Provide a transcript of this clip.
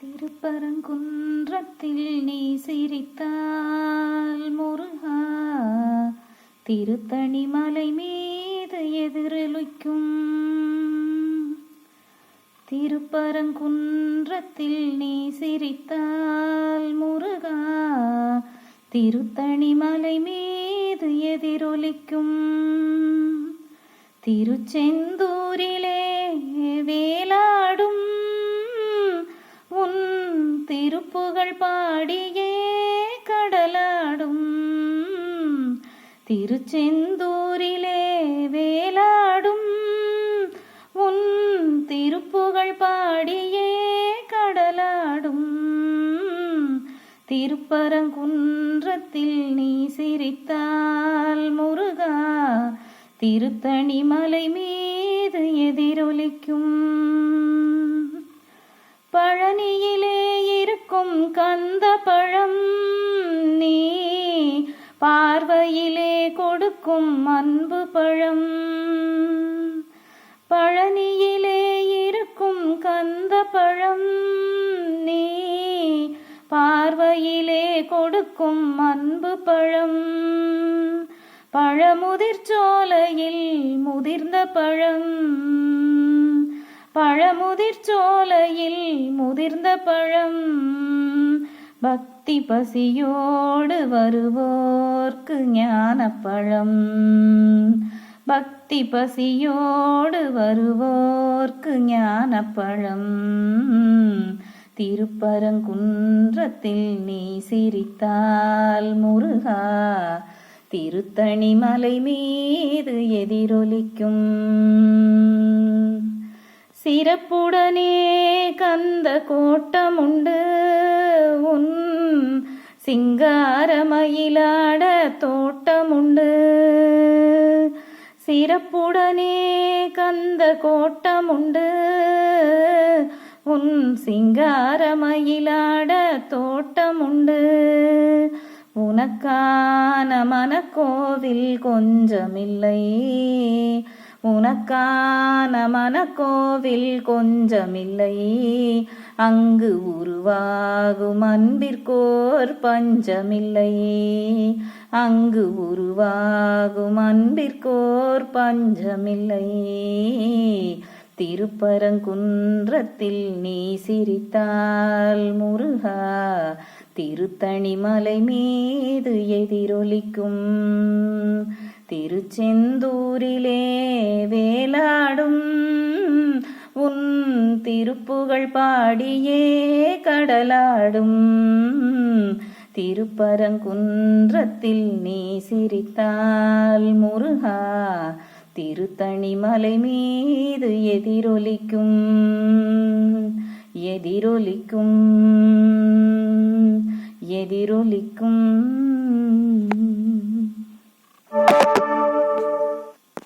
திருப்பரங்குன்றத்தில் நீ சிரித்தால் முருகா, திருத்தணி மலை மீது எதிரொலிக்கும். திருப்பரங்குன்றத்தில் நீ சிரித்தால் முருகா, திருத்தணி மலை மீது எதிரொலிக்கும். திருச்செந்தூரிலே வேலாடும் உன் திருப்புகழ் பாடியே கடலாடும். திருச்செந்தூரிலே வேலாடும் உன் திருப்புகழ் பாடியே கடலாடும். திருப்பரங்குன்றத்தில் நீ சிரித்தால் முருகா, திருத்தணி மலை மீது எதிரொலிக்கும். பழனியிலே இருக்கும் கந்த பழம் நீ பார்வையிலே கொடுக்கும் அன்பு பழம். பழனியிலே இருக்கும் கந்த பழம் நீ பார்வையிலே கொடுக்கும் அன்பு பழம். பழமுதிர் சோலையில் முதிர்ந்த பழம். பழமுதிர் சோலையில் முதிர்ந்த பழம். பக்தி பசியோடு வருவோர்க்கு ஞானப்பழம். பக்தி பசியோடு வருவோர்க்கு ஞானப்பழம். திருப்பரங்குன்றத்தில் நீ சிரித்தால் முருகா, திருத்தணி மலை மீது எதிரொலிக்கும். சிறப்புடனே கந்த கோட்டமுண்டு உன் சிங்காரமயிலாட தோட்டமுண்டு. சிறப்புடனே கந்த கோட்டமுண்டு உன் சிங்காரமயிலாட தோட்டமுண்டு. உனக்கான மனக்கோவில் கொஞ்சமில்லை. உனக்கான மனக்கோவில் கொஞ்சமில்லை. அங்கு உருவாகும் அன்பிற்கோர் பஞ்சமில்லை. அங்கு உருவாகும் அன்பிற்கோர் பஞ்சமில்லை. திருப்பரங்குன்றத்தில் நீ சிரித்தால் முருகா, திருத்தணி மலை மீது எதிரொலிக்கும். திருச்செந்தூரிலே வேலாடும் உன் திருப்புகழ் பாடியே கடலாடும். திருப்பரங்குன்றத்தில் நீ சிரித்தால் முருகா, திருத்தணி மலை மீது எதிரொலிக்கும். எதிரொலிக்கும். எதிரொலிக்கும்.